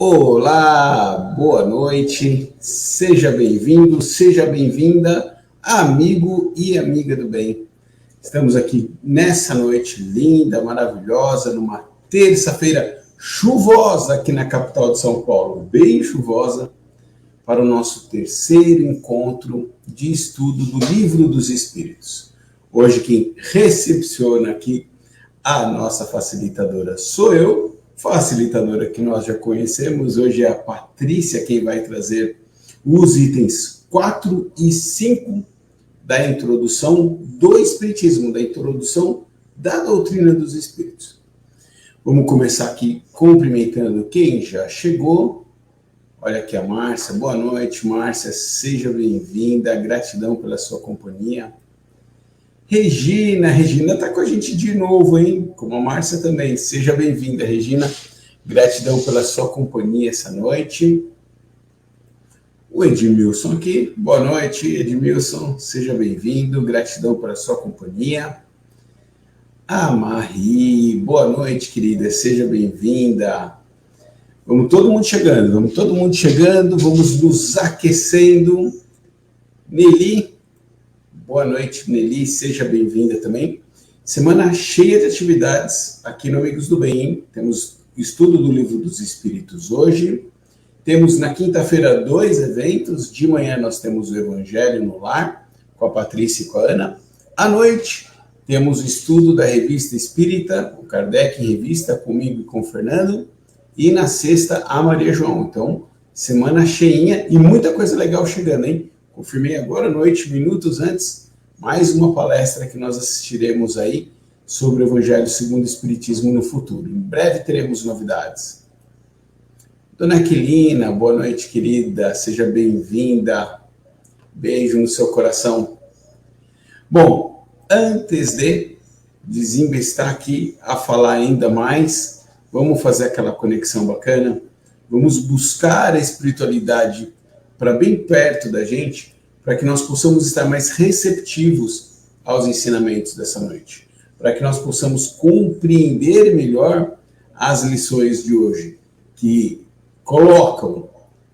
Olá, boa noite, seja bem-vindo, seja bem-vinda, amigo e amiga do bem. Estamos aqui nessa noite linda, maravilhosa, numa terça-feira chuvosa aqui na capital de São Paulo, bem chuvosa, para o nosso terceiro encontro de estudo do Livro dos Espíritos. Hoje quem recepciona aqui a nossa facilitadora sou eu, facilitadora que nós já conhecemos. Hoje é a Patrícia quem vai trazer os itens 4 e 5 da introdução do Espiritismo, da introdução da doutrina dos Espíritos. Vamos começar aqui cumprimentando quem já chegou. Olha aqui a Márcia, boa noite, Márcia, seja bem-vinda, gratidão pela sua companhia. Regina está com a gente de novo, hein? Como a Márcia também. Seja bem-vinda, Regina. Gratidão pela sua companhia essa noite. O Edmilson aqui. Boa noite, Edmilson. Seja bem-vindo. Gratidão pela sua companhia. A Marie. Boa noite, querida. Seja bem-vinda. Vamos todo mundo chegando. Vamos nos aquecendo. Nelly. Boa noite, Nelly, seja bem-vinda também. Semana cheia de atividades aqui no Amigos do Bem, hein? Temos estudo do Livro dos Espíritos hoje. Temos na quinta-feira 2 eventos. De manhã nós temos o Evangelho no Lar, com a Patrícia e com a Ana. À noite temos o estudo da Revista Espírita, o Kardec em Revista, comigo e com o Fernando. E na sexta, a Maria João. Então, semana cheinha e muita coisa legal chegando, hein? Confirmei agora à noite, minutos antes, mais uma palestra que nós assistiremos aí sobre o Evangelho segundo o Espiritismo no futuro. Em breve teremos novidades. Dona Aquilina, boa noite, querida. Seja bem-vinda. Beijo no seu coração. Bom, antes de desembestar aqui a falar ainda mais, vamos fazer aquela conexão bacana. Vamos buscar a espiritualidade para bem perto da gente, para que nós possamos estar mais receptivos aos ensinamentos dessa noite, para que nós possamos compreender melhor as lições de hoje, que colocam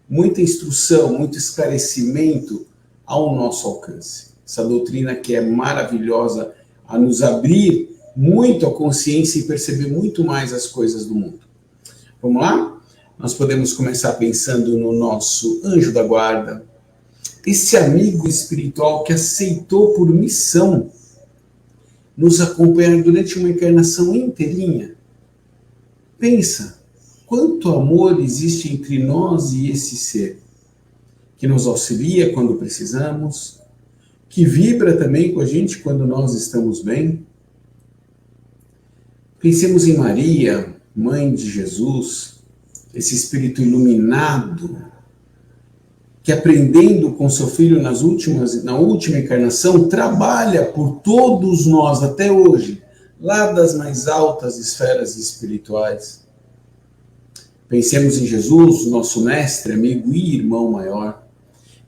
muita instrução, muito esclarecimento ao nosso alcance. Essa doutrina que é maravilhosa a nos abrir muito a consciência e perceber muito mais as coisas do mundo. Vamos lá? Nós podemos começar pensando no nosso anjo da guarda, esse amigo espiritual que aceitou por missão nos acompanhar durante uma encarnação inteirinha. Pensa, quanto amor existe entre nós e esse ser, que nos auxilia quando precisamos, que vibra também com a gente quando nós estamos bem. Pensemos em Maria, mãe de Jesus, esse espírito iluminado, que aprendendo com seu filho na última encarnação, trabalha por todos nós até hoje, lá das mais altas esferas espirituais. Pensemos em Jesus, nosso mestre, amigo e irmão maior,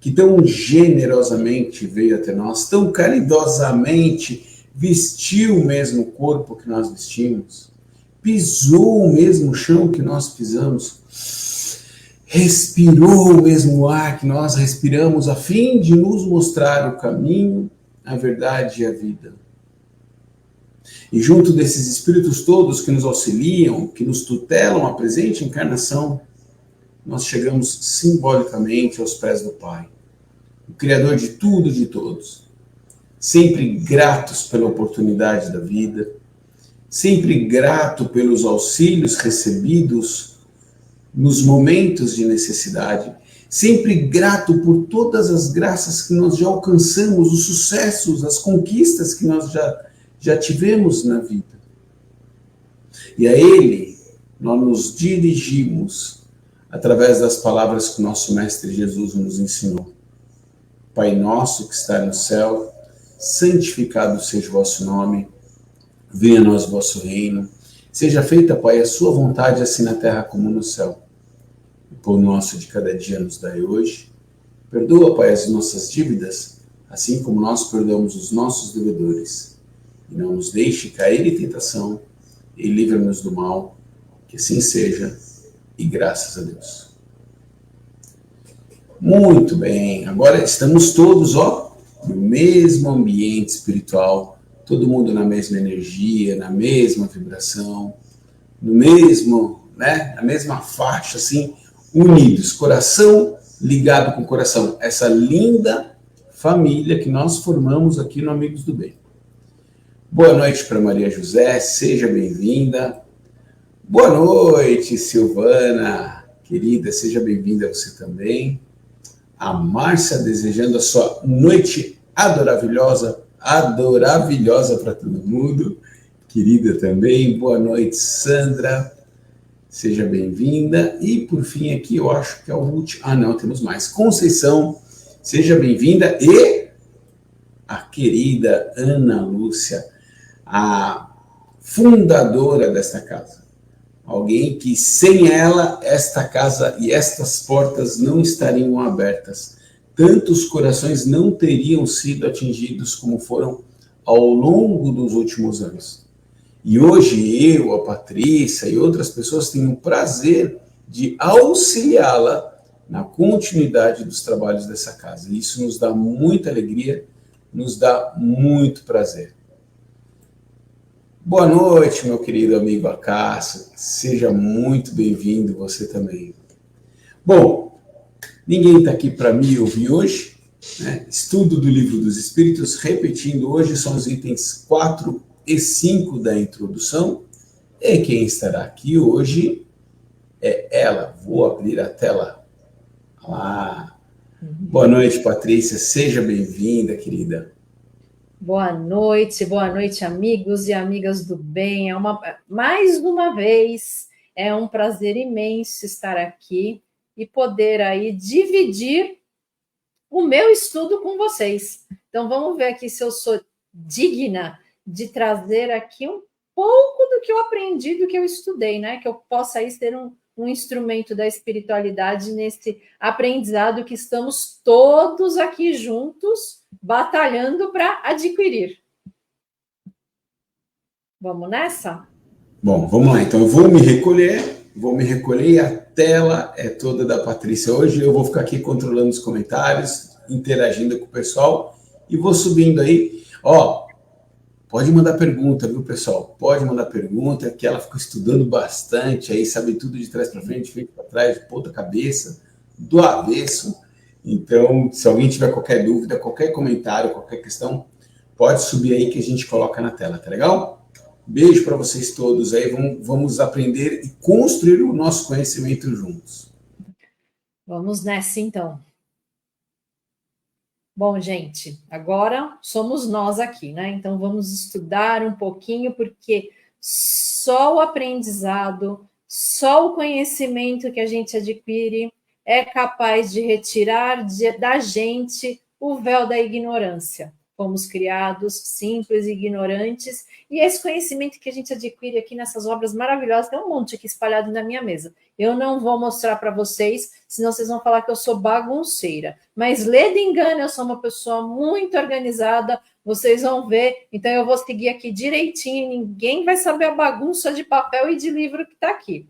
que tão generosamente veio até nós, tão caridosamente vestiu o mesmo corpo que nós vestimos, pisou o mesmo chão que nós pisamos, respirou o mesmo ar que nós respiramos, a fim de nos mostrar o caminho, a verdade e a vida. E junto desses espíritos todos que nos auxiliam, que nos tutelam a presente encarnação, nós chegamos simbolicamente aos pés do Pai, o Criador de tudo e de todos, sempre gratos pela oportunidade da vida, sempre grato pelos auxílios recebidos nos momentos de necessidade, sempre grato por todas as graças que nós já alcançamos, os sucessos, as conquistas que nós já tivemos na vida. E a Ele nós nos dirigimos através das palavras que o nosso Mestre Jesus nos ensinou. Pai nosso que está no céu, santificado seja o vosso nome, venha a nós o vosso reino, seja feita, Pai, a sua vontade, assim na terra como no céu. O pão nosso de cada dia nos dai hoje. Perdoa, Pai, as nossas dívidas, assim como nós perdoamos os nossos devedores. E não nos deixe cair em tentação, e livra-nos do mal, que assim seja. e graças a Deus. Muito bem, agora estamos todos, no mesmo ambiente espiritual, todo mundo na mesma energia, na mesma vibração, no mesmo, né, na mesma faixa, assim, unidos, coração ligado com coração, essa linda família que nós formamos aqui no Amigos do Bem. Boa noite para Maria José, seja bem-vinda. Boa noite, Silvana, querida, seja bem-vinda você também. A Márcia desejando a sua noite adoravilhosa para todo mundo. Querida também, boa noite, Sandra, seja bem-vinda. E por fim aqui, eu acho que é o último. Ah, não, temos mais. Conceição, seja bem-vinda. E a querida Ana Lúcia, a fundadora desta casa. Alguém que sem ela, esta casa e estas portas não estariam abertas. Tantos corações não teriam sido atingidos como foram ao longo dos últimos anos. E hoje eu, a Patrícia e outras pessoas têm o prazer de auxiliá-la na continuidade dos trabalhos dessa casa. E isso nos dá muita alegria, nos dá muito prazer. Boa noite, meu querido amigo Acácio. Seja muito bem-vindo, você também. Bom, ninguém está aqui para me ouvir hoje, né? Estudo do Livro dos Espíritos, repetindo, hoje são os itens 4 e 5 da introdução. E quem estará aqui hoje é ela. Vou abrir a tela. Lá. Boa noite, Patrícia. Seja bem-vinda, querida. Boa noite, amigos e amigas do bem. Mais uma vez, é um prazer imenso estar aqui e poder aí dividir o meu estudo com vocês. Então, vamos ver aqui se eu sou digna de trazer aqui um pouco do que eu aprendi, do que eu estudei, né? Que eu possa aí ser um instrumento da espiritualidade nesse aprendizado que estamos todos aqui juntos batalhando para adquirir. Vamos nessa? Bom, vamos lá. Então eu vou me recolher e a tela é toda da Patrícia hoje. Eu vou ficar aqui controlando os comentários, interagindo com o pessoal e vou subindo aí. Pode mandar pergunta, viu, pessoal? Pode mandar pergunta, que ela ficou estudando bastante aí, sabe tudo de trás para frente, frente para trás, de ponta cabeça, do avesso. Então, se alguém tiver qualquer dúvida, qualquer comentário, qualquer questão, pode subir aí que a gente coloca na tela, tá legal? Beijo para vocês todos aí, vamos aprender e construir o nosso conhecimento juntos. Vamos nessa, então. Bom, gente, agora somos nós aqui, né? Então vamos estudar um pouquinho, porque só o aprendizado, só o conhecimento que a gente adquire é capaz de retirar da gente o véu da ignorância. Fomos criados simples e ignorantes, e esse conhecimento que a gente adquire aqui nessas obras maravilhosas, tem um monte aqui espalhado na minha mesa. Eu não vou mostrar para vocês, senão vocês vão falar que eu sou bagunceira. Mas lê engano, eu sou uma pessoa muito organizada, vocês vão ver. Então eu vou seguir aqui direitinho, ninguém vai saber a bagunça de papel e de livro que está aqui.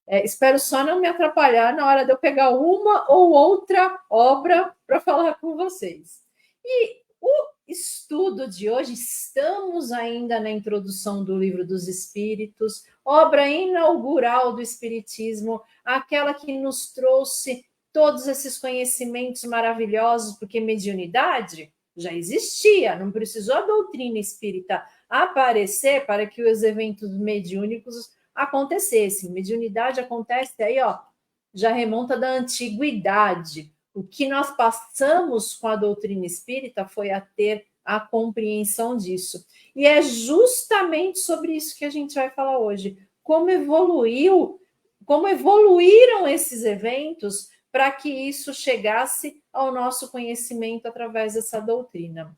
Espero só não me atrapalhar na hora de eu pegar uma ou outra obra para falar com vocês. E o estudo de hoje, estamos ainda na introdução do Livro dos Espíritos, obra inaugural do Espiritismo, aquela que nos trouxe todos esses conhecimentos maravilhosos, porque mediunidade já existia, não precisou a doutrina espírita aparecer para que os eventos mediúnicos acontecessem. Mediunidade acontece aí, já remonta da antiguidade. O que nós passamos com a doutrina espírita foi a ter a compreensão disso. E é justamente sobre isso que a gente vai falar hoje. Como evoluíram esses eventos para que isso chegasse ao nosso conhecimento através dessa doutrina.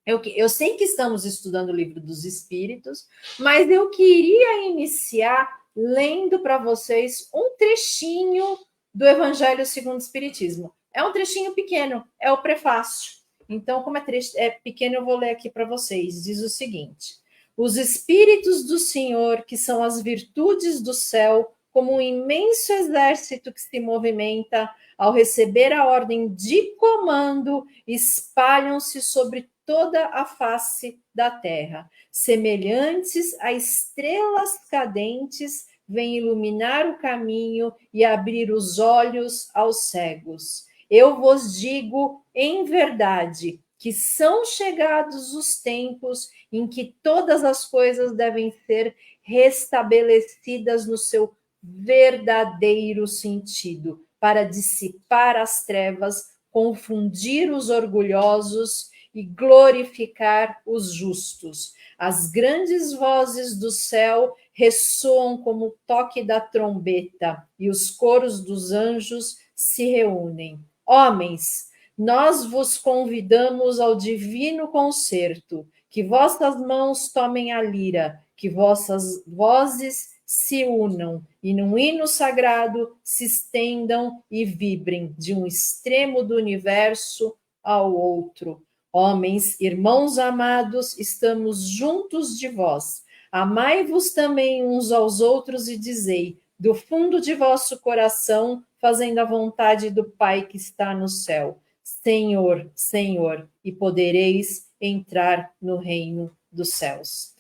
Eu sei que estamos estudando o Livro dos Espíritos, mas eu queria iniciar lendo para vocês um trechinho do Evangelho segundo o Espiritismo. É um trechinho pequeno, é o prefácio. Então, como é pequeno, eu vou ler aqui para vocês. Diz o seguinte: os Espíritos do Senhor, que são as virtudes do céu, como um imenso exército que se movimenta, ao receber a ordem de comando, espalham-se sobre toda a face da terra. Semelhantes a estrelas cadentes, vêm iluminar o caminho e abrir os olhos aos cegos. Eu vos digo em verdade que são chegados os tempos em que todas as coisas devem ser restabelecidas no seu verdadeiro sentido, para dissipar as trevas, confundir os orgulhosos e glorificar os justos. As grandes vozes do céu ressoam como o toque da trombeta, e os coros dos anjos se reúnem. Homens, nós vos convidamos ao divino concerto, que vossas mãos tomem a lira, que vossas vozes se unam e num hino sagrado se estendam e vibrem de um extremo do universo ao outro. Homens, irmãos amados, estamos juntos de vós. Amai-vos também uns aos outros e dizei, do fundo de vosso coração, fazendo a vontade do Pai que está no céu. Senhor, Senhor, e podereis entrar no reino dos céus.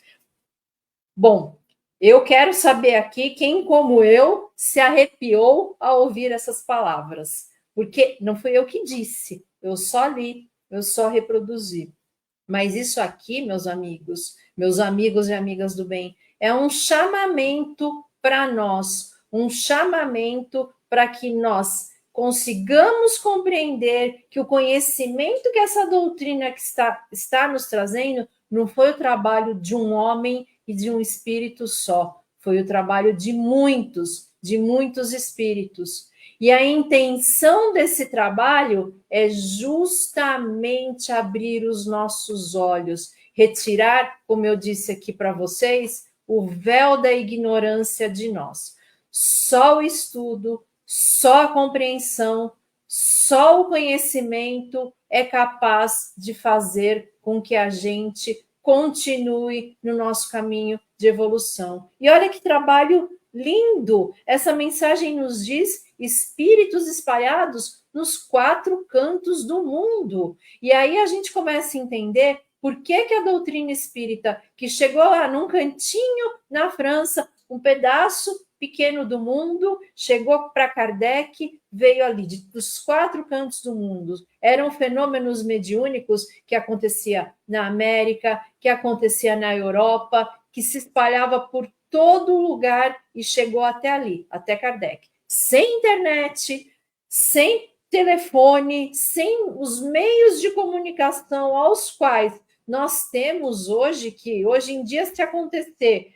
Bom, eu quero saber aqui quem, como eu, se arrepiou ao ouvir essas palavras, porque não fui eu que disse, eu só li, eu só reproduzi. Mas isso aqui, meus amigos e amigas do bem, é um chamamento para nós, um chamamento para que nós consigamos compreender que o conhecimento que essa doutrina que está nos trazendo não foi o trabalho de um homem e de um espírito só, foi o trabalho de muitos espíritos. E a intenção desse trabalho é justamente abrir os nossos olhos, retirar, como eu disse aqui para vocês, o véu da ignorância de nós. Só o estudo, só a compreensão, só o conhecimento é capaz de fazer com que a gente continue no nosso caminho de evolução. E olha que trabalho lindo! Essa mensagem nos diz espíritos espalhados nos 4 cantos do mundo. E aí a gente começa a entender por que a doutrina espírita, que chegou lá num cantinho na França, um pedaço pequeno do mundo, chegou para Kardec, veio ali dos 4 cantos do mundo. Eram fenômenos mediúnicos que acontecia na América, que acontecia na Europa, que se espalhava por todo lugar e chegou até ali, até Kardec. Sem internet, sem telefone, sem os meios de comunicação aos quais nós temos hoje, que hoje em dia, se acontecer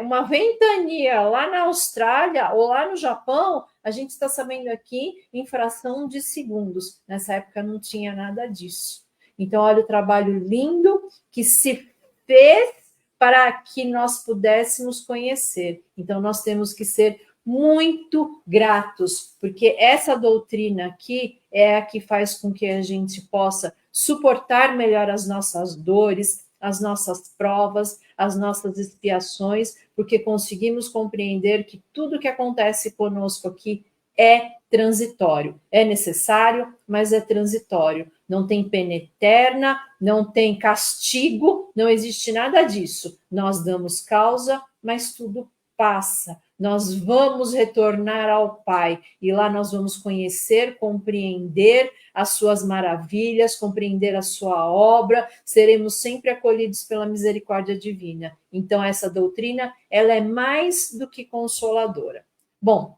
uma ventania lá na Austrália ou lá no Japão, a gente está sabendo aqui em fração de segundos. Nessa época não tinha nada disso. Então, olha o trabalho lindo que se fez para que nós pudéssemos conhecer. Então, nós temos que ser muito gratos, porque essa doutrina aqui é a que faz com que a gente possa suportar melhor as nossas dores, as nossas provas, as nossas expiações, porque conseguimos compreender que tudo que acontece conosco aqui é transitório. É necessário, mas é transitório. Não tem pena eterna, não tem castigo, não existe nada disso. Nós damos causa, mas tudo passa. Nós vamos retornar ao Pai e lá nós vamos conhecer, compreender as suas maravilhas, compreender a sua obra, seremos sempre acolhidos pela misericórdia divina. Então, essa doutrina, ela é mais do que consoladora. Bom,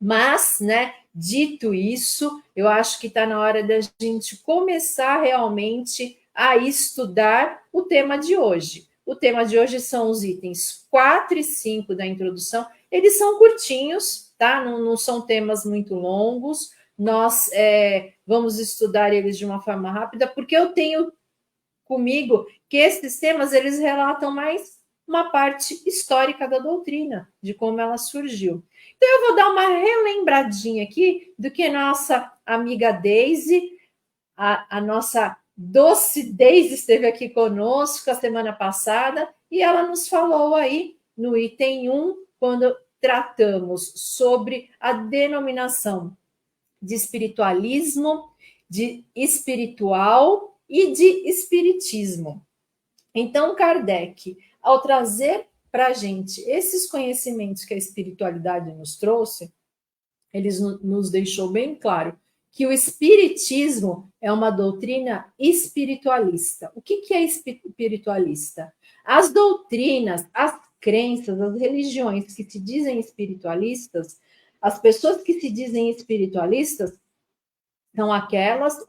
mas, né, dito isso, eu acho que está na hora da gente começar realmente a estudar o tema de hoje. O tema de hoje são os itens 4 e 5 da introdução. Eles são curtinhos, tá? Não são temas muito longos. Nós vamos estudar eles de uma forma rápida, porque eu tenho comigo que esses temas, eles relatam mais uma parte histórica da doutrina, de como ela surgiu. Então, eu vou dar uma relembradinha aqui do que nossa amiga Deise, a nossa doce Deise, esteve aqui conosco a semana passada, e ela nos falou aí, no item 1, quando tratamos sobre a denominação de espiritualismo, de espiritual e de espiritismo. Então, Kardec, ao trazer para a gente esses conhecimentos que a espiritualidade nos trouxe, ele nos deixou bem claro que o espiritismo é uma doutrina espiritualista. O que é espiritualista? As doutrinas, as crenças, as religiões que se dizem espiritualistas, as pessoas que se dizem espiritualistas são aquelas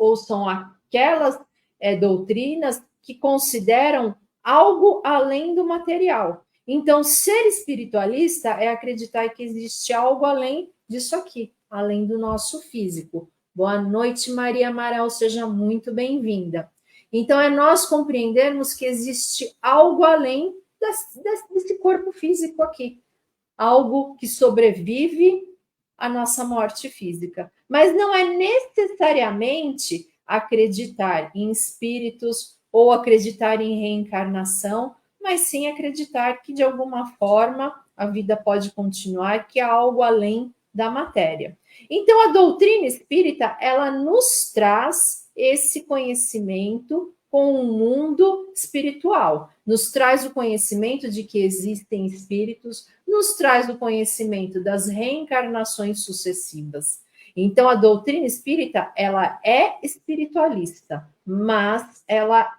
doutrinas que consideram algo além do material. Então, ser espiritualista é acreditar que existe algo além disso aqui, além do nosso físico. Boa noite, Maria Amaral, seja muito bem-vinda. Então, é nós compreendermos que existe algo além desse corpo físico aqui, algo que sobrevive à nossa morte física. Mas não é necessariamente acreditar em espíritos ou acreditar em reencarnação, mas sim acreditar que, de alguma forma, a vida pode continuar, que há algo além da matéria. Então, a doutrina espírita, ela nos traz esse conhecimento com o mundo espiritual, nos traz o conhecimento de que existem espíritos, nos traz o conhecimento das reencarnações sucessivas. Então, a doutrina espírita, ela é espiritualista, mas ela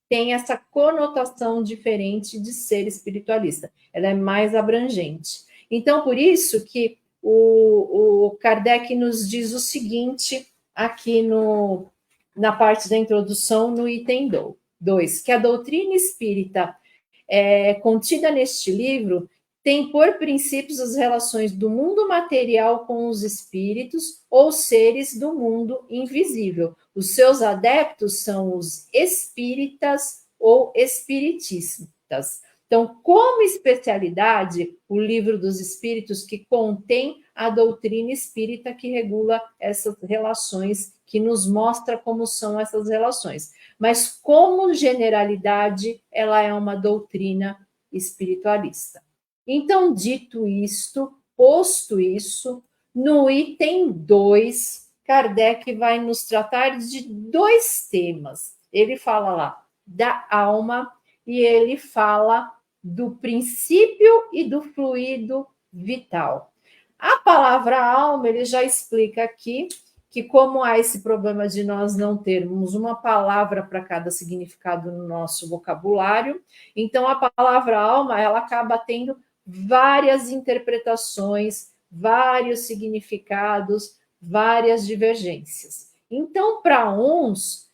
tem essa conotação diferente de ser espiritualista. Ela é mais abrangente. Então, por isso que o Kardec nos diz o seguinte aqui na parte da introdução, no item 2, que a doutrina espírita contida neste livro tem por princípios as relações do mundo material com os espíritos ou seres do mundo invisível. Os seus adeptos são os espíritas ou espiritistas. Então, como especialidade, o Livro dos Espíritos, que contém a doutrina espírita que regula essas relações, que nos mostra como são essas relações. Mas, como generalidade, ela é uma doutrina espiritualista. Então, dito isto, posto isso, no item 2, Kardec vai nos tratar de 2 temas. Ele fala lá da alma e ele fala do princípio e do fluido vital. A palavra alma, ele já explica aqui que como há esse problema de nós não termos uma palavra para cada significado no nosso vocabulário, então a palavra alma, ela acaba tendo várias interpretações, vários significados, várias divergências. Então, para uns,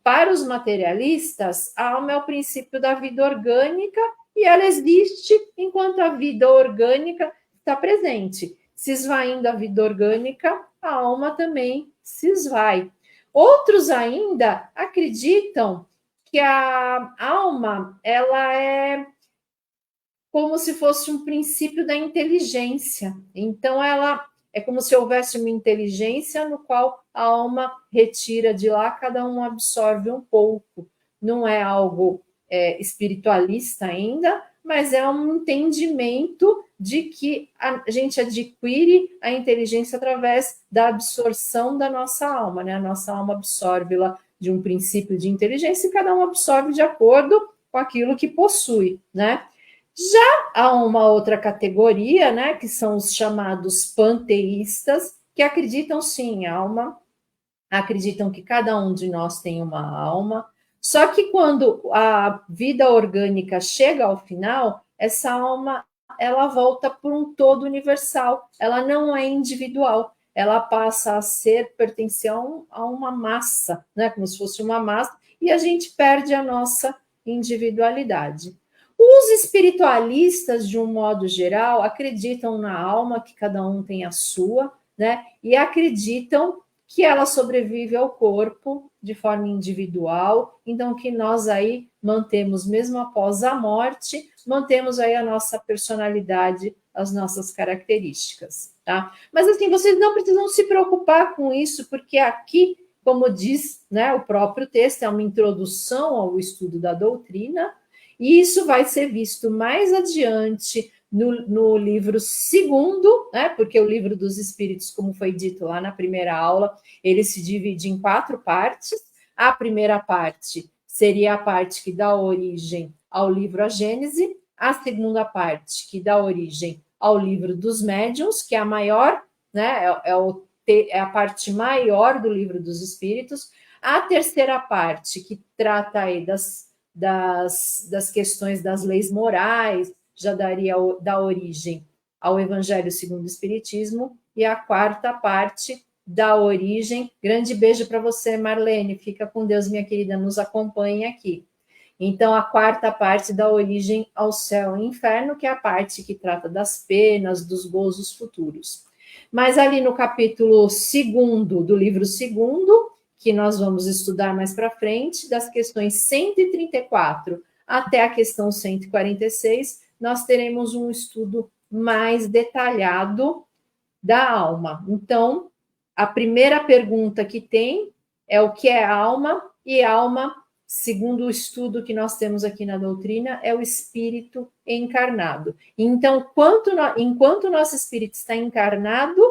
para os materialistas, a alma é o princípio da vida orgânica e ela existe enquanto a vida orgânica está presente. Se esvaindo a vida orgânica, a alma também se esvai. Outros ainda acreditam que a alma, ela é como se fosse um princípio da inteligência. Então, ela é como se houvesse uma inteligência no qual a alma retira de lá, cada um absorve um pouco. Não é algo espiritualista ainda, mas é um entendimento de que a gente adquire a inteligência através da absorção da nossa alma, né? A nossa alma absorve lá de um princípio de inteligência e cada um absorve de acordo com aquilo que possui, né? Já há uma outra categoria, né, que são os chamados panteístas, que acreditam sim em alma, acreditam que cada um de nós tem uma alma, só que quando a vida orgânica chega ao final, essa alma, ela volta por um todo universal, ela não é individual, ela passa a pertencer a uma massa, né, como se fosse uma massa, e a gente perde a nossa individualidade. Os espiritualistas, de um modo geral, acreditam na alma, que cada um tem a sua, né? E acreditam que ela sobrevive ao corpo de forma individual, então que nós aí mantemos, mesmo após a morte, mantemos aí a nossa personalidade, as nossas características, tá? Mas assim, vocês não precisam se preocupar com isso, porque aqui, como diz, né, o próprio texto, é uma introdução ao estudo da doutrina, e isso vai ser visto mais adiante no livro segundo, né? Porque o livro dos Espíritos, como foi dito lá na primeira aula, ele se divide em 4 partes. A primeira parte seria a parte que dá origem ao livro A Gênese, a segunda parte que dá origem ao livro dos Médiuns, que é a maior, né? É a parte maior do livro dos Espíritos. A terceira parte, que trata aí das questões das leis morais, já dá origem ao Evangelho segundo o Espiritismo, e a quarta parte dá origem. Grande beijo para você, Marlene. Fica com Deus, minha querida, nos acompanhe aqui. Então, a quarta parte dá origem ao céu e inferno, que é a parte que trata das penas, dos gozos futuros. Mas ali no capítulo 2 do livro 2, que nós vamos estudar mais para frente, das questões 134 até a questão 146, nós teremos um estudo mais detalhado da alma. Então, a primeira pergunta que tem é o que é alma, e alma, segundo o estudo que nós temos aqui na doutrina, é o espírito encarnado. Então, enquanto o nosso espírito está encarnado,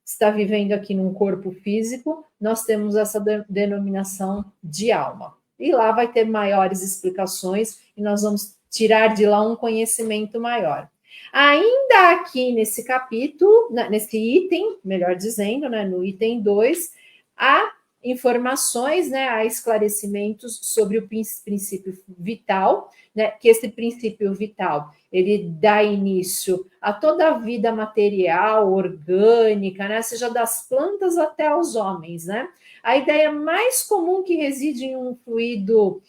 está vivendo aqui num corpo físico, nós temos essa denominação de alma. E lá vai ter maiores explicações e nós vamos tirar de lá um conhecimento maior. Ainda aqui nesse capítulo, nesse item, melhor dizendo, né, no item 2, há informações, né, há esclarecimentos sobre o princípio vital, né, que esse princípio vital, ele dá início a toda a vida material, orgânica, né, seja das plantas até os homens, né? A ideia mais comum que reside em um fluido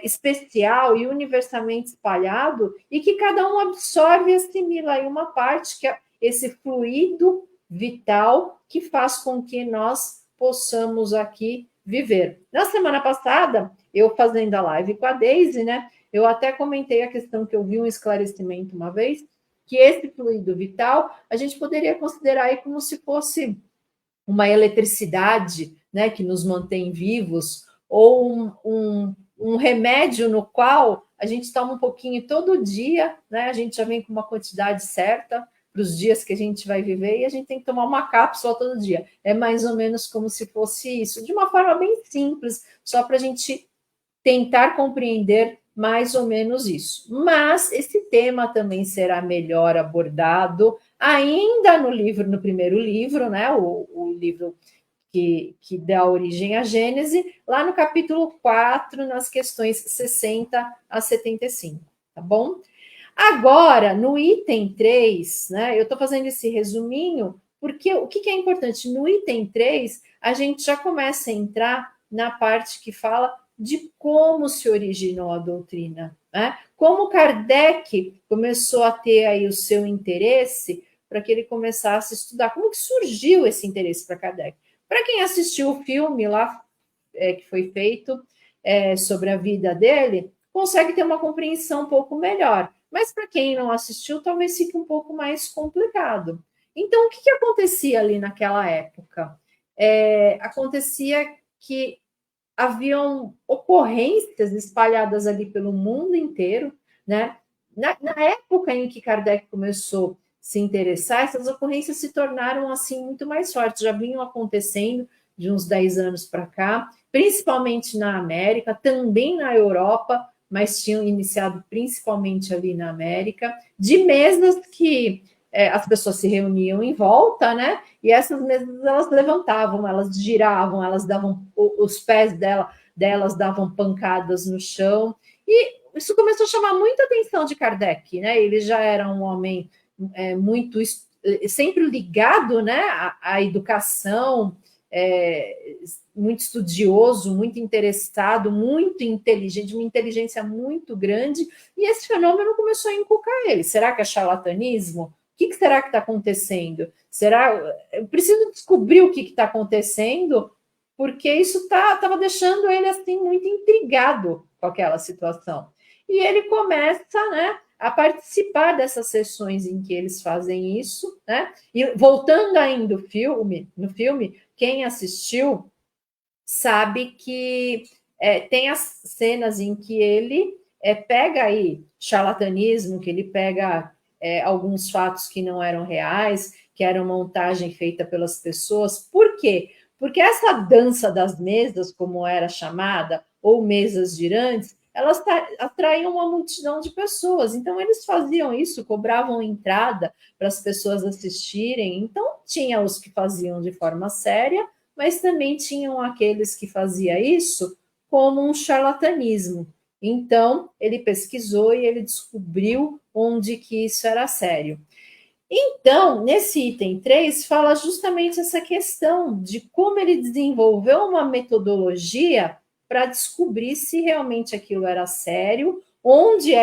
especial e universalmente espalhado, e que cada um absorve e assimila aí uma parte, que é esse fluido vital que faz com que nós possamos aqui viver. Na semana passada, eu fazendo a live com a Deise, né, eu até comentei a questão que eu vi um esclarecimento uma vez, que esse fluido vital a gente poderia considerar aí como se fosse uma eletricidade, né, que nos mantém vivos, ou um remédio no qual a gente toma um pouquinho todo dia, né? A gente já vem com uma quantidade certa para os dias que a gente vai viver e a gente tem que tomar uma cápsula todo dia. É mais ou menos como se fosse isso, de uma forma bem simples, só para a gente tentar compreender mais ou menos isso. Mas esse tema também será melhor abordado ainda no primeiro livro, né? O livro que dá origem à Gênese, lá no capítulo 4, nas questões 60 a 75, tá bom? Agora, no item 3, né? Eu estou fazendo esse resuminho, porque o que é importante? No item 3, a gente já começa a entrar na parte que fala de como se originou a doutrina, né? Como Kardec começou a ter aí o seu interesse para que ele começasse a estudar. Como que surgiu esse interesse para Kardec? Para quem assistiu o filme lá que foi feito sobre a vida dele, consegue ter uma compreensão um pouco melhor. Mas para quem não assistiu, talvez fique um pouco mais complicado. Então, o que acontecia ali naquela época? Acontecia que haviam ocorrências espalhadas ali pelo mundo inteiro, né? Na época em que Kardec começou a se interessar, essas ocorrências se tornaram assim muito mais fortes, já vinham acontecendo de uns 10 anos para cá, principalmente na América, também na Europa, mas tinham iniciado principalmente ali na América, de mesas que as pessoas se reuniam em volta, né? E essas mesas elas levantavam, elas giravam, elas davam os pés delas davam pancadas no chão. E isso começou a chamar muita atenção de Kardec, né? Ele já era um homem muito sempre ligado, né, à educação, muito estudioso, muito interessado, muito inteligente, uma inteligência muito grande, e esse fenômeno começou a encucar ele. Será que é charlatanismo? O que será que está acontecendo? Eu preciso descobrir o que está acontecendo, porque isso estava deixando ele assim muito intrigado com aquela situação. E ele começa, né, a participar dessas sessões em que eles fazem isso, né? E voltando ainda no filme, quem assistiu sabe que tem as cenas em que ele pega aí charlatanismo, que ele pega alguns fatos que não eram reais, que eram montagem feita pelas pessoas. Por quê? Porque essa dança das mesas, como era chamada, ou mesas girantes, elas atraíam uma multidão de pessoas. Então, eles faziam isso, cobravam entrada para as pessoas assistirem. Então, tinha os que faziam de forma séria, mas também tinham aqueles que faziam isso como um charlatanismo. Então, ele pesquisou e ele descobriu onde que isso era sério. Então, nesse item 3, fala justamente essa questão de como ele desenvolveu uma metodologia para descobrir se realmente aquilo era sério, onde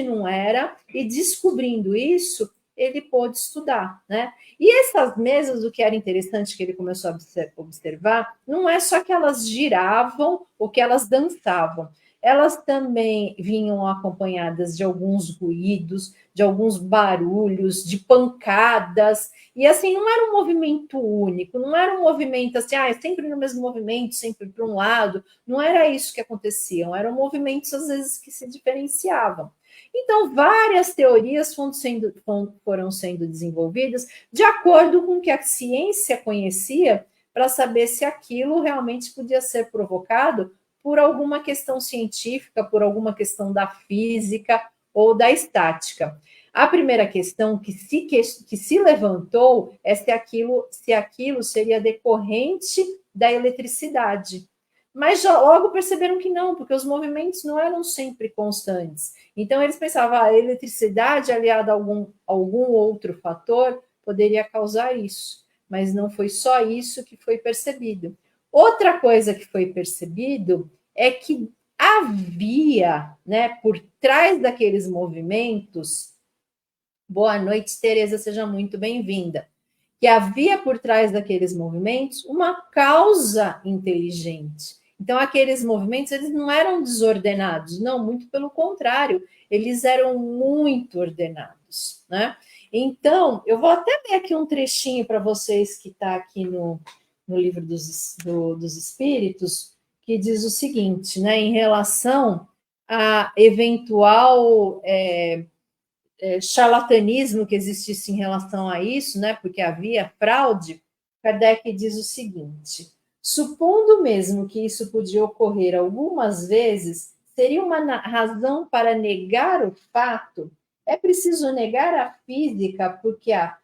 não era, e descobrindo isso, ele pôde estudar, né? E essas mesas, o que era interessante que ele começou a observar, não é só que elas giravam ou que elas dançavam, elas também vinham acompanhadas de alguns ruídos, de alguns barulhos, de pancadas, e assim, não era um movimento único, não era um movimento assim, é sempre no mesmo movimento, sempre para um lado, não era isso que acontecia, eram movimentos às vezes que se diferenciavam. Então, várias teorias foram sendo desenvolvidas de acordo com o que a ciência conhecia para saber se aquilo realmente podia ser provocado por alguma questão científica, por alguma questão da física ou da estática. A primeira questão que se levantou é se aquilo seria decorrente da eletricidade. Mas já logo perceberam que não, porque os movimentos não eram sempre constantes. Então, eles pensavam a eletricidade aliada a algum outro fator poderia causar isso. Mas não foi só isso que foi percebido. Outra coisa que foi percebido é que havia, né, por trás daqueles movimentos, boa noite, Tereza, seja muito bem-vinda, que havia por trás daqueles movimentos uma causa inteligente. Então, aqueles movimentos, eles não eram desordenados, não, muito pelo contrário, eles eram muito ordenados, né? Então, eu vou até ler aqui um trechinho para vocês que está aqui no livro dos Espíritos, que diz o seguinte, né, em relação a eventual charlatanismo que existisse em relação a isso, né, porque havia fraude, Kardec diz o seguinte: supondo mesmo que isso podia ocorrer algumas vezes, seria uma razão para negar o fato? É preciso negar a física porque há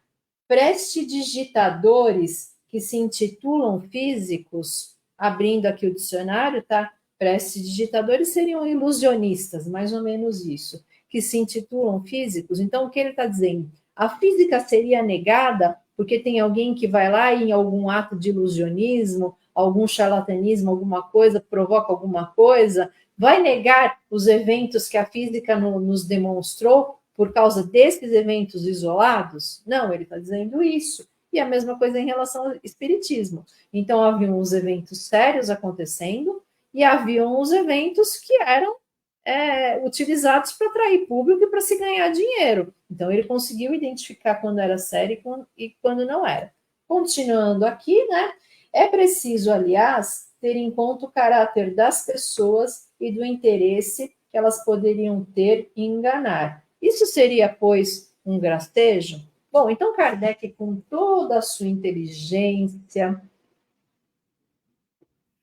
prestidigitadores que se intitulam físicos, abrindo aqui o dicionário, tá? Prestidigitadores seriam ilusionistas, mais ou menos isso, que se intitulam físicos. Então, o que ele está dizendo? A física seria negada porque tem alguém que vai lá e em algum ato de ilusionismo, algum charlatanismo, alguma coisa, provoca alguma coisa, vai negar os eventos que a física nos demonstrou por causa desses eventos isolados? Não, ele está dizendo isso. E a mesma coisa em relação ao espiritismo. Então, haviam os eventos sérios acontecendo e haviam os eventos que eram utilizados para atrair público e para se ganhar dinheiro. Então, ele conseguiu identificar quando era sério e quando não era. Continuando aqui, né? É preciso, aliás, ter em conta o caráter das pessoas e do interesse que elas poderiam ter em enganar. Isso seria, pois, um gracejo? Bom, então Kardec, com toda a sua inteligência,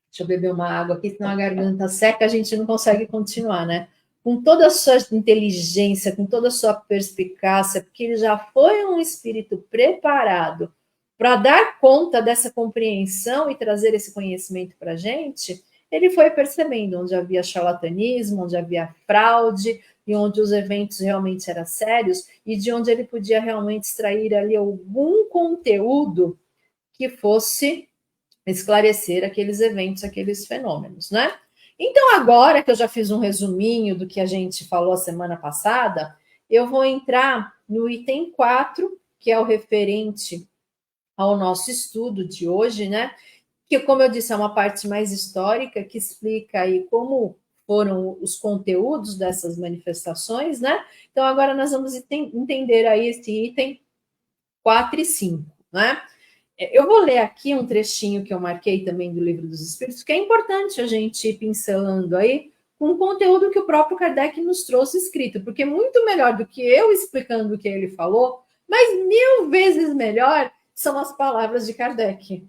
deixa eu beber uma água aqui, senão a garganta seca, a gente não consegue continuar, né? Com toda a sua inteligência, com toda a sua perspicácia, porque ele já foi um espírito preparado para dar conta dessa compreensão e trazer esse conhecimento para a gente, ele foi percebendo onde havia charlatanismo, onde havia fraude, e onde os eventos realmente eram sérios, e de onde ele podia realmente extrair ali algum conteúdo que fosse esclarecer aqueles eventos, aqueles fenômenos, né? Então, agora que eu já fiz um resuminho do que a gente falou a semana passada, eu vou entrar no item 4, que é o referente ao nosso estudo de hoje, né? Que, como eu disse, é uma parte mais histórica, que explica aí como foram os conteúdos dessas manifestações, né? Então, agora nós vamos entender aí esse item 4 e 5, né? Eu vou ler aqui um trechinho que eu marquei também do Livro dos Espíritos, que é importante a gente ir pincelando aí, com o conteúdo que o próprio Kardec nos trouxe escrito, porque muito melhor do que eu explicando o que ele falou, mas 1000 vezes melhor são as palavras de Kardec,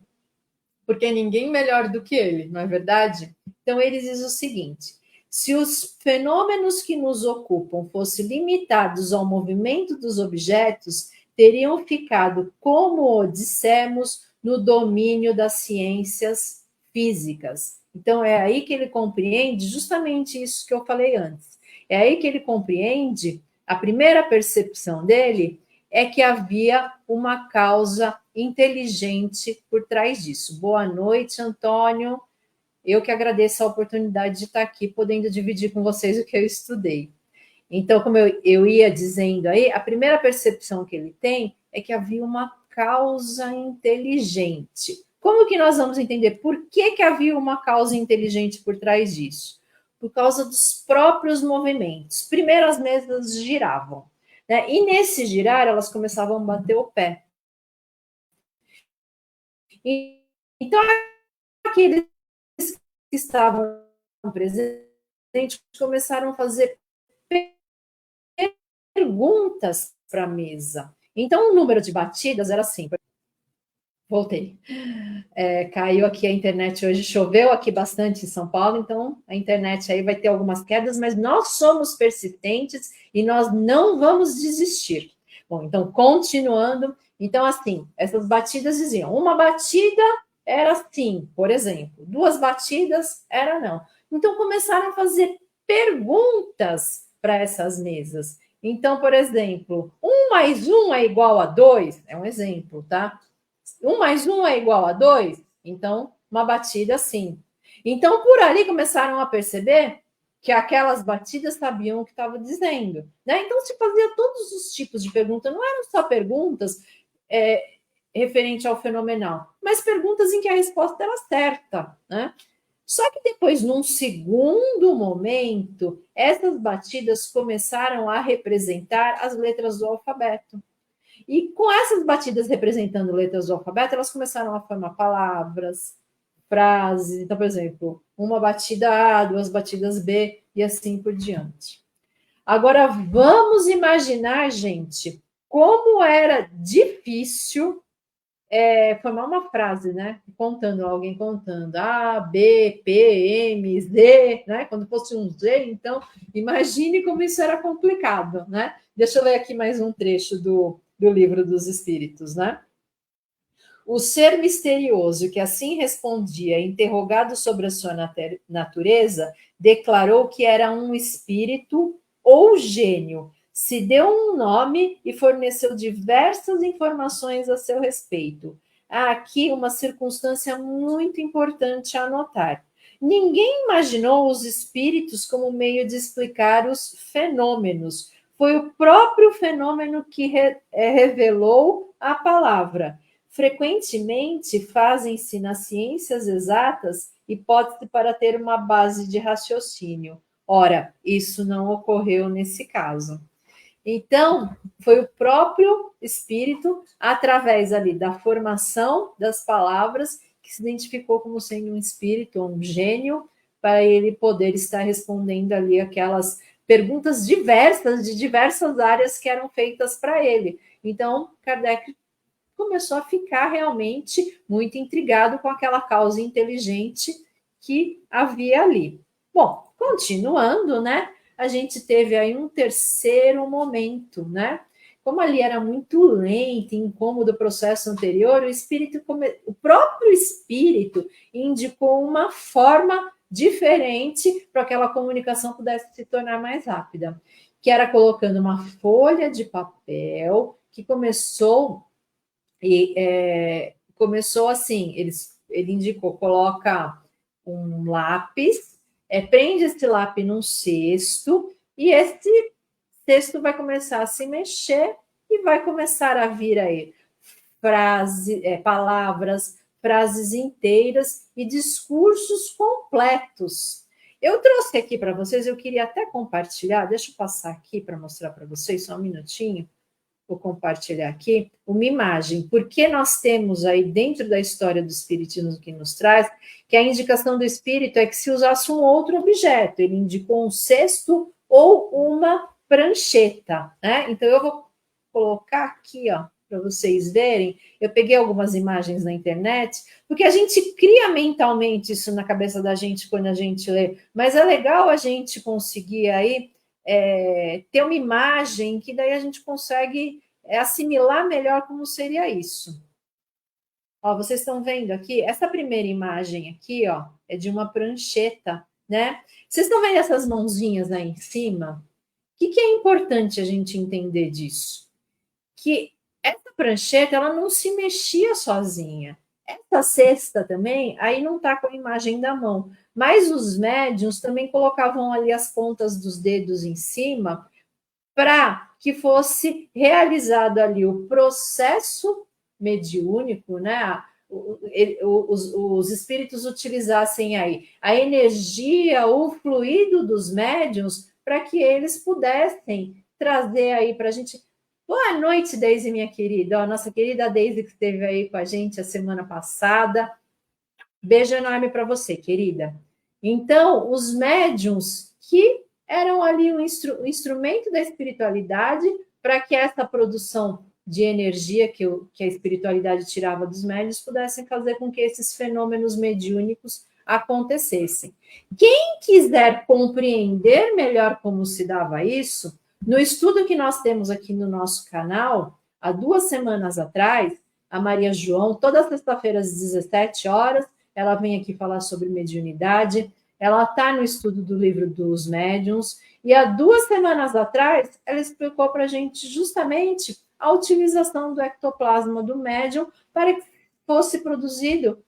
porque ninguém melhor do que ele, não é verdade? Então, ele diz o seguinte: se os fenômenos que nos ocupam fossem limitados ao movimento dos objetos, teriam ficado, como dissemos, no domínio das ciências físicas. Então, é aí que ele compreende justamente isso que eu falei antes. É aí que ele compreende, a primeira percepção dele é que havia uma causa inteligente por trás disso. Boa noite, Antônio. Eu que agradeço a oportunidade de estar aqui, podendo dividir com vocês o que eu estudei. Então, como eu ia dizendo aí, a primeira percepção que ele tem é que havia uma causa inteligente. Como que nós vamos entender por que havia uma causa inteligente por trás disso? Por causa dos próprios movimentos. Primeiro, as mesas giravam, né? E nesse girar, elas começavam a bater o pé. Então, aqueles que estavam presentes começaram a fazer perguntas para a mesa. Então, o número de batidas era assim. Voltei. Caiu aqui a internet hoje, choveu aqui bastante em São Paulo, então a internet aí vai ter algumas quedas, mas nós somos persistentes e nós não vamos desistir. Bom, então, continuando. Então, assim, essas batidas diziam, uma batida era sim, por exemplo, 2 batidas era não. Então, começaram a fazer perguntas para essas mesas. Então, por exemplo, 1 mais 1 é igual a 2, é um exemplo, tá? 1 mais 1 é igual a 2? Então, uma batida sim. Então, por ali começaram a perceber que aquelas batidas sabiam o que estava dizendo, né? Então, se fazia todos os tipos de perguntas, não eram só perguntas referente ao fenomenal, mas perguntas em que a resposta era certa, né? Só que depois, num segundo momento, essas batidas começaram a representar as letras do alfabeto. E com essas batidas representando letras do alfabeto, elas começaram a formar palavras, frases. Então, por exemplo, uma batida A, 2 batidas B e assim por diante. Agora, vamos imaginar, gente, como era difícil formar uma frase, né? Alguém contando A, B, P, M, Z, né? Quando fosse um Z, então, imagine como isso era complicado, né? Deixa eu ler aqui mais um trecho do Livro dos Espíritos, né? O ser misterioso que assim respondia, interrogado sobre a sua natureza, declarou que era um espírito ou gênio, se deu um nome e forneceu diversas informações a seu respeito. Há aqui uma circunstância muito importante a anotar. Ninguém imaginou os espíritos como meio de explicar os fenômenos. Foi o próprio fenômeno que revelou a palavra. Frequentemente fazem-se nas ciências exatas hipótese para ter uma base de raciocínio. Ora, isso não ocorreu nesse caso. Então, foi o próprio espírito, através ali da formação das palavras, que se identificou como sendo um espírito, um gênio, para ele poder estar respondendo ali aquelas perguntas diversas, de diversas áreas que eram feitas para ele. Então, Kardec começou a ficar realmente muito intrigado com aquela causa inteligente que havia ali. Bom, continuando, né? A gente teve aí um terceiro momento, né? Como ali era muito lento e incômodo o processo anterior, o próprio espírito indicou uma forma diferente para que aquela comunicação pudesse se tornar mais rápida, que era colocando uma folha de papel que começou assim, ele indicou, coloca um lápis, prende esse lápis num cesto, e esse cesto vai começar a se mexer e vai começar a vir aí palavras, frases inteiras e discursos completos. Eu trouxe aqui para vocês, eu queria até compartilhar, deixa eu passar aqui para mostrar para vocês, só um minutinho. vou compartilhar aqui, uma imagem, porque nós temos aí dentro da história do Espiritismo que nos traz, que a indicação do Espírito é que se usasse um outro objeto, ele indicou um cesto ou uma prancheta, né? Então, eu vou colocar aqui, ó, para vocês verem, eu peguei algumas imagens na internet, porque a gente cria mentalmente isso na cabeça da gente quando a gente lê, mas é legal a gente conseguir aí ter uma imagem que daí a gente consegue assimilar melhor como seria isso. Ó, vocês estão vendo aqui, essa primeira imagem aqui, ó, é de uma prancheta, né? Vocês estão vendo essas mãozinhas aí em cima? O que é importante a gente entender disso? Que essa prancheta, ela não se mexia sozinha. Essa cesta também, aí não está com a imagem da mão, mas os médiuns também colocavam ali as pontas dos dedos em cima para que fosse realizado ali o processo mediúnico, né? Os espíritos utilizassem aí a energia, o fluido dos médiuns para que eles pudessem trazer aí para a gente. Boa noite, Deise, minha querida. Ó, nossa querida Deise que esteve aí com a gente a semana passada. Beijo enorme para você, querida. Então, os médiuns que eram ali um instrumento da espiritualidade para que essa produção de energia que a espiritualidade tirava dos médiuns pudessem fazer com que esses fenômenos mediúnicos acontecessem. Quem quiser compreender melhor como se dava isso, no estudo que nós temos aqui no nosso canal, há 2 semanas atrás, a Maria João, toda sexta-feira às 17 horas, ela vem aqui falar sobre mediunidade, ela está no estudo do livro dos médiuns, e há 2 semanas atrás, ela explicou para a gente justamente a utilização do ectoplasma do médium para que fosse produzido,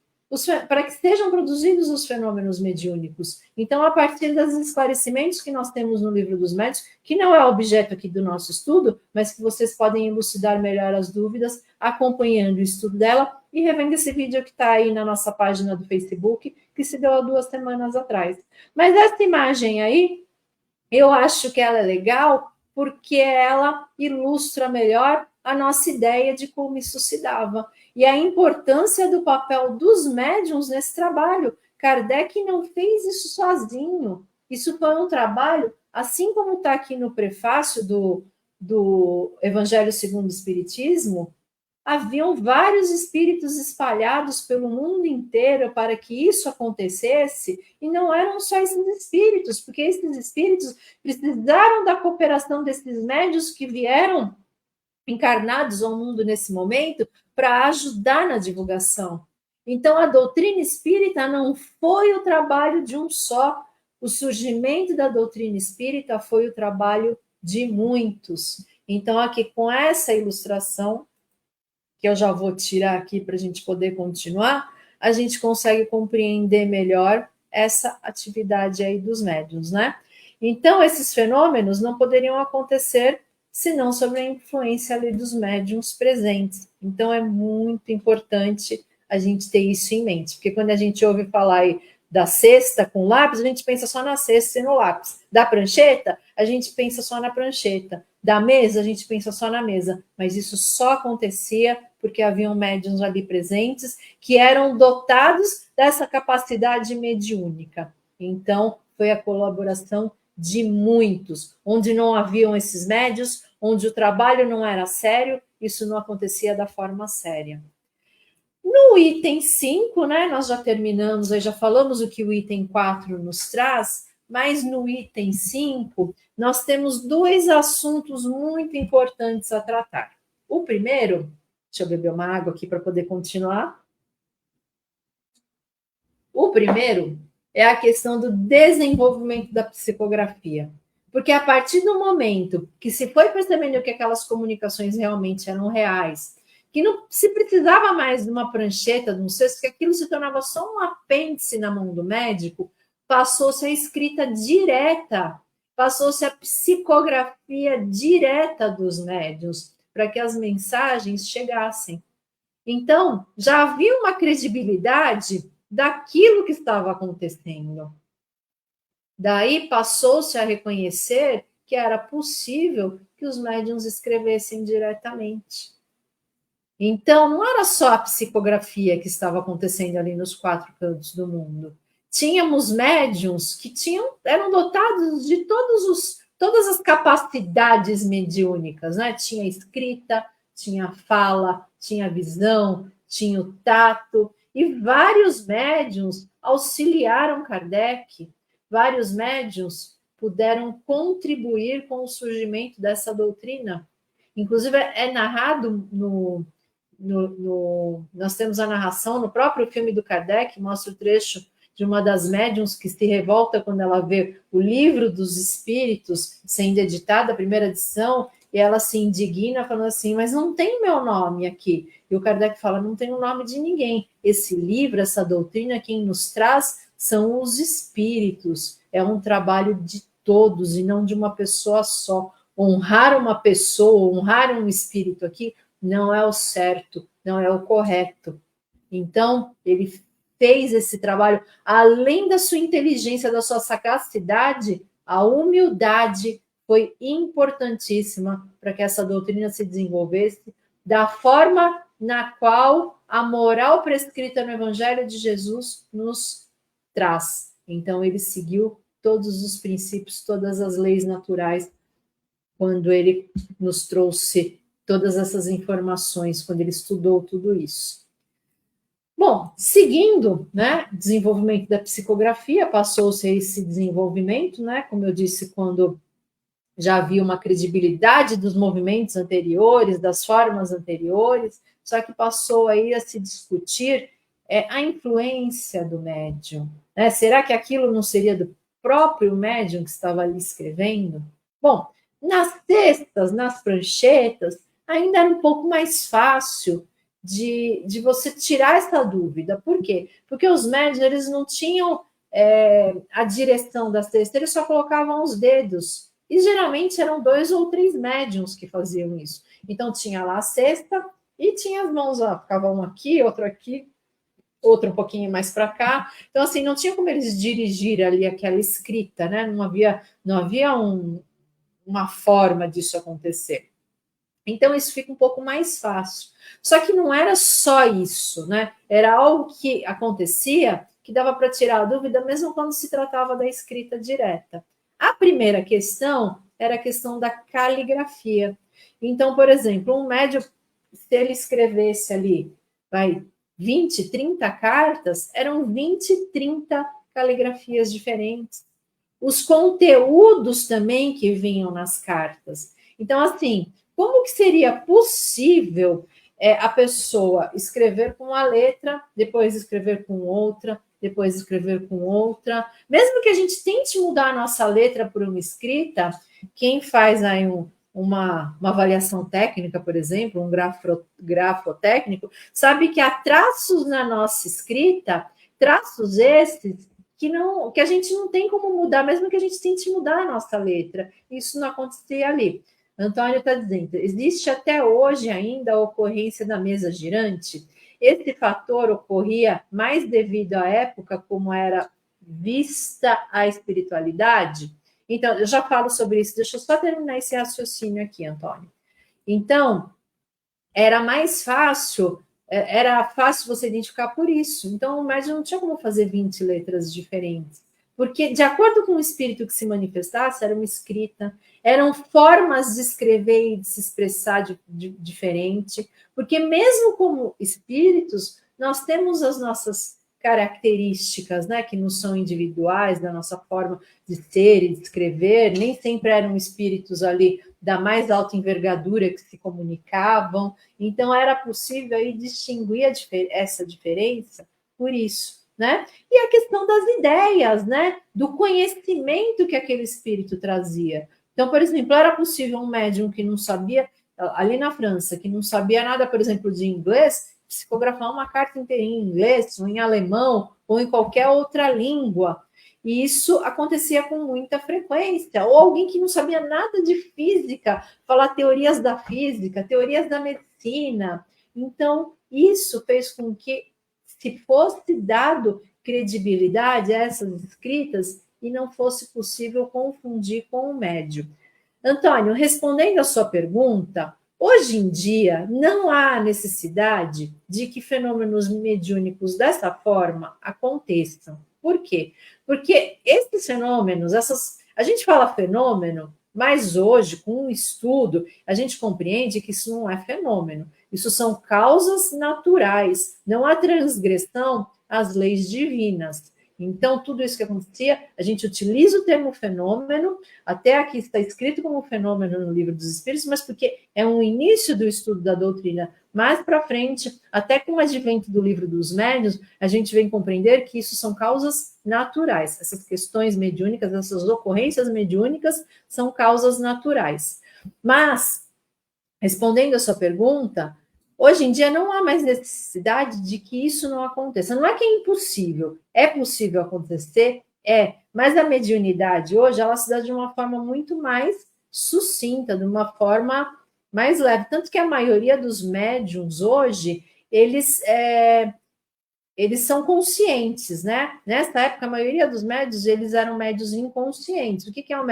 para que sejam produzidos os fenômenos mediúnicos. Então, a partir dos esclarecimentos que nós temos no livro dos médiuns, que não é objeto aqui do nosso estudo, mas que vocês podem elucidar melhor as dúvidas acompanhando o estudo dela e revendo esse vídeo que está aí na nossa página do Facebook, que se deu há 2 semanas atrás. Mas essa imagem aí, eu acho que ela é legal porque ela ilustra melhor a nossa ideia de como isso se dava. E a importância do papel dos médiuns nesse trabalho. Kardec não fez isso sozinho. Isso foi um trabalho, assim como está aqui no prefácio do Evangelho segundo o Espiritismo, haviam vários espíritos espalhados pelo mundo inteiro para que isso acontecesse, e não eram só esses espíritos, porque esses espíritos precisaram da cooperação desses médiuns que vieram encarnados ao mundo nesse momento para ajudar na divulgação. Então, a doutrina espírita não foi o trabalho de um só. O surgimento da doutrina espírita foi o trabalho de muitos. Então, aqui com essa ilustração, que eu já vou tirar aqui para a gente poder continuar, a gente consegue compreender melhor essa atividade aí dos médiuns, né? Então, esses fenômenos não poderiam acontecer senão sob a influência ali dos médiuns presentes. Então, é muito importante a gente ter isso em mente, porque quando a gente ouve falar aí da cesta com lápis, a gente pensa só na cesta e no lápis. Da prancheta, a gente pensa só na prancheta. Da mesa, a gente pensa só na mesa. Mas isso só acontecia porque haviam médiuns ali presentes que eram dotados dessa capacidade mediúnica. Então, foi a colaboração de muitos. Onde não haviam esses médiuns, onde o trabalho não era sério, isso não acontecia da forma séria. No item 5, né, nós já terminamos, já falamos o que o item 4 nos traz, mas no item 5, nós temos 2 assuntos muito importantes a tratar. O primeiro, deixa eu beber uma água aqui para poder continuar. O primeiro é a questão do desenvolvimento da psicografia. Porque a partir do momento que se foi percebendo que aquelas comunicações realmente eram reais, que não se precisava mais de uma prancheta, de um cesto, que aquilo se tornava só um apêndice na mão do médico, passou-se a escrita direta, passou-se a psicografia direta dos médiuns, para que as mensagens chegassem. Então, já havia uma credibilidade daquilo que estava acontecendo. Daí passou-se a reconhecer que era possível que os médiuns escrevessem diretamente. Então, não era só a psicografia que estava acontecendo ali nos 4 cantos do mundo. Tínhamos médiuns que eram dotados de todas as capacidades mediúnicas, né? Tinha escrita, tinha fala, tinha visão, tinha o tato, e vários médiuns auxiliaram Kardec, vários médiuns puderam contribuir com o surgimento dessa doutrina. Inclusive, é narrado nós temos a narração no próprio filme do Kardec, mostra o trecho de uma das médiuns que se revolta quando ela vê o livro dos espíritos sendo editado, a primeira edição, e ela se indigna falando assim, mas não tem meu nome aqui. E o Kardec fala, não tem o nome de ninguém. Esse livro, essa doutrina, quem nos traz são os espíritos. É um trabalho de todos e não de uma pessoa só. Honrar uma pessoa, honrar um espírito aqui, não é o certo, não é o correto. Então, ele fez esse trabalho, além da sua inteligência, da sua sagacidade, a humildade foi importantíssima para que essa doutrina se desenvolvesse da forma na qual a moral prescrita no Evangelho de Jesus nos traz. Então, ele seguiu todos os princípios, todas as leis naturais, quando ele nos trouxe todas essas informações, quando ele estudou tudo isso. Bom, seguindo, né, desenvolvimento da psicografia, passou-se esse desenvolvimento, né, como eu disse, quando já havia uma credibilidade dos movimentos anteriores, das formas anteriores, só que passou aí a se discutir a influência do médium. Né? Será que aquilo não seria do próprio médium que estava ali escrevendo? Bom, nas textas, nas pranchetas, ainda era um pouco mais fácil de você tirar essa dúvida. Por quê? Porque os médiuns, eles não tinham a direção das textas, eles só colocavam os dedos. E geralmente eram 2 ou 3 médiuns que faziam isso. Então tinha lá a cesta e tinha as mãos, ó, ficava um aqui, outro um pouquinho mais para cá. Então, assim, não tinha como eles dirigir ali aquela escrita, né? Não havia uma forma disso acontecer. Então, isso fica um pouco mais fácil. Só que não era só isso, né? Era algo que acontecia que dava para tirar a dúvida, mesmo quando se tratava da escrita direta. A primeira questão era a questão da caligrafia. Então, por exemplo, um médium, se ele escrevesse ali, 20, 30 cartas, eram 20, 30 caligrafias diferentes. Os conteúdos também que vinham nas cartas. Então, assim, como que seria possível a pessoa escrever com uma letra, depois escrever com outra, depois escrever com outra? Mesmo que a gente tente mudar a nossa letra por uma escrita, quem faz aí uma avaliação técnica, por exemplo, um grafotécnico, sabe que há traços na nossa escrita, traços esses que a gente não tem como mudar, mesmo que a gente tente mudar a nossa letra. Isso não acontecia ali. Antônio está dizendo, existe até hoje ainda a ocorrência da mesa girante? Esse fator ocorria mais devido à época como era vista a espiritualidade? Então, eu já falo sobre isso, deixa eu só terminar esse raciocínio aqui, Antônio. Então, era fácil você identificar por isso. Então, o médium não tinha como fazer 20 letras diferentes. Porque, de acordo com o espírito que se manifestasse, era uma escrita, eram formas de escrever e de se expressar diferente. Porque, mesmo como espíritos, nós temos as nossas características, né, que não são individuais, da nossa forma de ser e de escrever, nem sempre eram espíritos ali da mais alta envergadura que se comunicavam, então era possível aí distinguir essa diferença por isso, né? E a questão das ideias, né, do conhecimento que aquele espírito trazia. Então, por exemplo, era possível um médium que não sabia, ali na França, que não sabia nada, por exemplo, de inglês, psicografar uma carta inteira em inglês, ou em alemão, ou em qualquer outra língua. E isso acontecia com muita frequência. Ou alguém que não sabia nada de física, falar teorias da física, teorias da medicina. Então, isso fez com que se fosse dado credibilidade a essas escritas e não fosse possível confundir com o médium. Antônio, respondendo a sua pergunta, hoje em dia não há necessidade de que fenômenos mediúnicos dessa forma aconteçam. Por quê? Porque esses fenômenos, a gente fala fenômeno, mas hoje, com o estudo, a gente compreende que isso não é fenômeno. Isso são causas naturais, não há transgressão às leis divinas. Então, tudo isso que acontecia, a gente utiliza o termo fenômeno, até aqui está escrito como fenômeno no Livro dos Espíritos, mas porque é um início do estudo da doutrina. Mais para frente, até com o advento do Livro dos Médiuns, a gente vem compreender que isso são causas naturais. Essas questões mediúnicas, essas ocorrências mediúnicas são causas naturais. Mas, respondendo a sua pergunta, hoje em dia não há mais necessidade de que isso não aconteça. Não é que é impossível, é possível acontecer, mas a mediunidade hoje, ela se dá de uma forma muito mais sucinta, de uma forma mais leve. Tanto que a maioria dos médiums hoje, eles são conscientes, né? Nessa época, a maioria dos médios, eles eram médios inconscientes. O que é um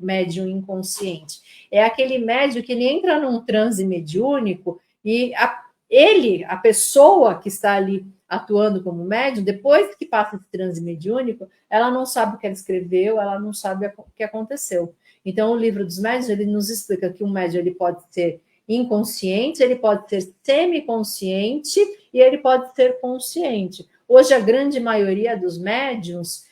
médium inconsciente? É aquele médium que ele entra num transe mediúnico e a pessoa que está ali atuando como médium, depois que passa esse transe mediúnico, ela não sabe o que ela escreveu, ela não sabe o que aconteceu. Então, o Livro dos Médiuns, ele nos explica que um médium ele pode ser inconsciente, ele pode ser semiconsciente e ele pode ser consciente. Hoje, a grande maioria dos médiums,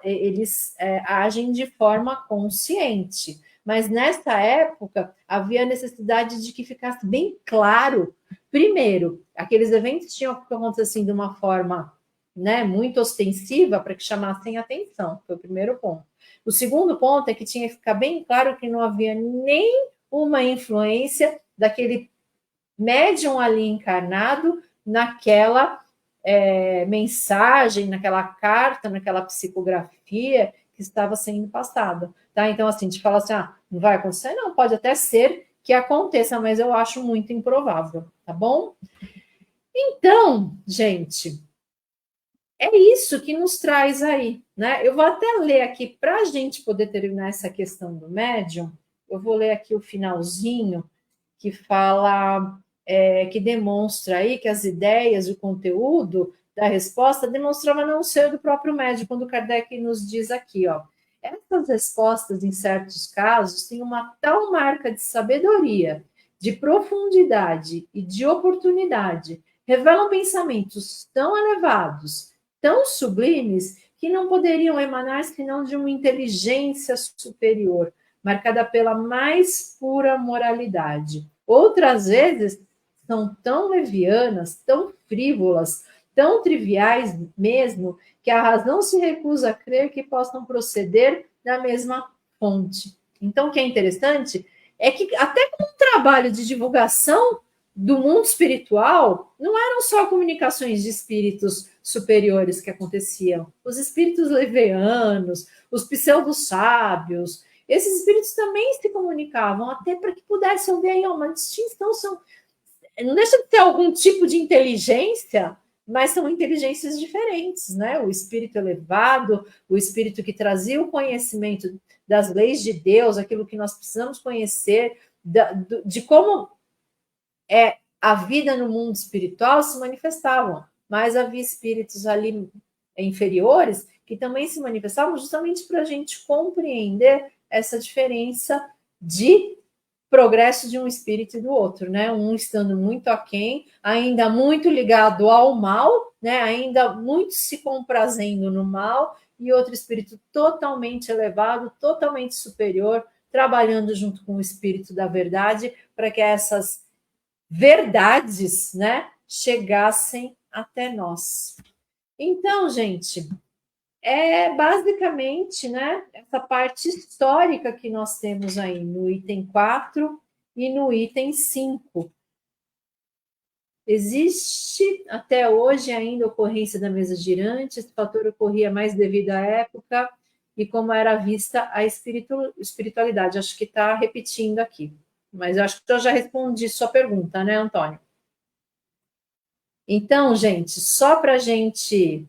eles agem de forma consciente. Mas nessa época, havia a necessidade de que ficasse bem claro. Primeiro, aqueles eventos tinham que acontecer assim, de uma forma, né, muito ostensiva para que chamassem atenção. Foi o primeiro ponto. O segundo ponto é que tinha que ficar bem claro que não havia nem uma influência daquele médium ali encarnado naquela mensagem, naquela carta, naquela psicografia que estava sendo passada. Tá? Então, assim, te fala assim, não vai acontecer? Não, pode até ser que aconteça, mas eu acho muito improvável, tá bom? Então, gente, é isso que nos traz aí, né? Eu vou até ler aqui, para a gente poder terminar essa questão do médium, eu vou ler aqui o finalzinho, que fala, que demonstra aí que as ideias, o conteúdo da resposta demonstrava não ser do próprio médium, quando Kardec nos diz aqui, ó, essas respostas, em certos casos, têm uma tal marca de sabedoria, de profundidade e de oportunidade, revelam pensamentos tão elevados, tão sublimes, que não poderiam emanar senão de uma inteligência superior, marcada pela mais pura moralidade. Outras vezes são tão levianas, tão frívolas, tão triviais mesmo, que a razão se recusa a crer que possam proceder da mesma fonte. Então, o que é interessante é que, até como um trabalho de divulgação do mundo espiritual, não eram só comunicações de espíritos superiores que aconteciam. Os espíritos levianos, os pseudo-sábios, esses espíritos também se comunicavam, até para que pudessem haver aí uma distinção. Não deixa de ter algum tipo de inteligência, mas são inteligências diferentes, né? O espírito elevado, o espírito que trazia o conhecimento das leis de Deus, aquilo que nós precisamos conhecer, de como a vida no mundo espiritual se manifestavam. Mas havia espíritos ali inferiores que também se manifestavam justamente para a gente compreender essa diferença de progresso de um espírito e do outro, né? Um estando muito aquém, ainda muito ligado ao mal, né? Ainda muito se comprazendo no mal, e outro espírito totalmente elevado, totalmente superior, trabalhando junto com o espírito da verdade, para que essas verdades, né, chegassem até nós. Então, gente, basicamente, né, essa parte histórica que nós temos aí no item 4 e no item 5. Existe até hoje ainda ocorrência da mesa girante, esse fator ocorria mais devido à época e como era vista a espiritualidade. Acho que está repetindo aqui, mas eu acho que eu já respondi sua pergunta, né, Antônio? Então, gente, só para a gente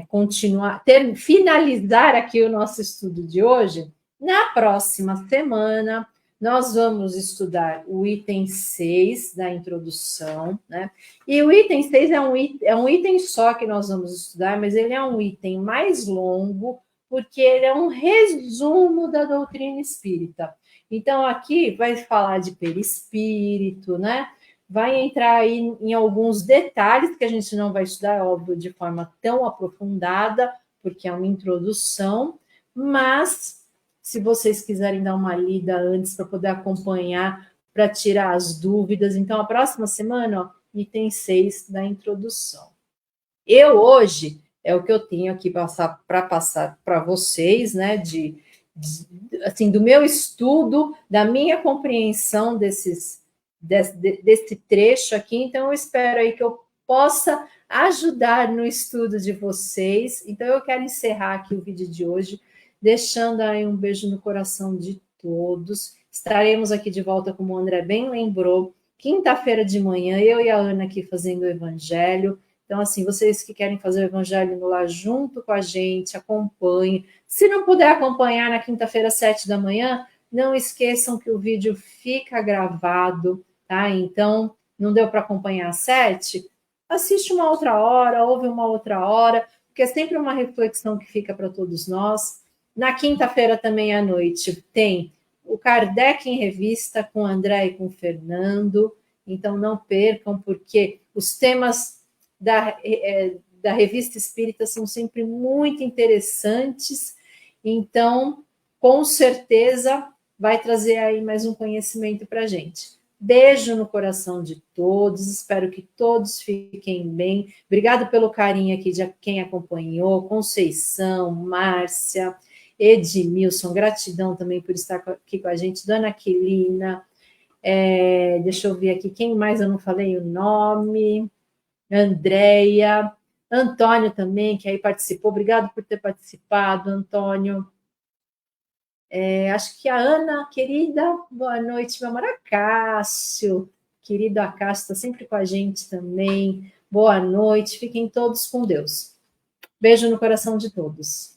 continuar, finalizar aqui o nosso estudo de hoje, Na próxima semana, nós vamos estudar o item 6 da introdução, né? E o item 6 é um item só que nós vamos estudar, mas ele é um item mais longo, porque ele é um resumo da doutrina espírita. Então, aqui vai falar de perispírito, né? Vai entrar aí em alguns detalhes que a gente não vai estudar, óbvio, de forma tão aprofundada, porque é uma introdução, mas se vocês quiserem dar uma lida antes para poder acompanhar, para tirar as dúvidas, então a próxima semana, ó, item 6 da introdução. Eu hoje é o que eu tenho aqui para passar para vocês, né? Assim, do meu estudo, da minha compreensão desse trecho aqui. Então, eu espero aí que eu possa ajudar no estudo de vocês. Então, eu quero encerrar aqui o vídeo de hoje, deixando aí um beijo no coração de todos. Estaremos aqui de volta, como o André bem lembrou, quinta-feira de manhã, eu e a Ana aqui fazendo o evangelho. Então, assim, vocês que querem fazer o evangelho lá junto com a gente, acompanhem. Se não puder acompanhar na quinta-feira, 7 da manhã, não esqueçam que o vídeo fica gravado, tá? Então, não deu para acompanhar às 7? Assiste uma outra hora, ouve uma outra hora, porque é sempre uma reflexão que fica para todos nós. Na quinta-feira também à noite tem o Kardec em Revista com o André e com o Fernando. Então, não percam, porque os temas da Revista Espírita são sempre muito interessantes. Então, com certeza, vai trazer aí mais um conhecimento para a gente. Beijo no coração de todos, espero que todos fiquem bem. Obrigado pelo carinho aqui de quem acompanhou, Conceição, Márcia, Edmilson, gratidão também por estar aqui com a gente, Dona Aquilina, deixa eu ver aqui, quem mais eu não falei o nome, Andréia, Antônio também, que aí participou, obrigado por ter participado, Antônio. Acho que a Ana, querida, boa noite, meu amor, Acácio, querido Acácio, está sempre com a gente também, boa noite, fiquem todos com Deus. Beijo no coração de todos.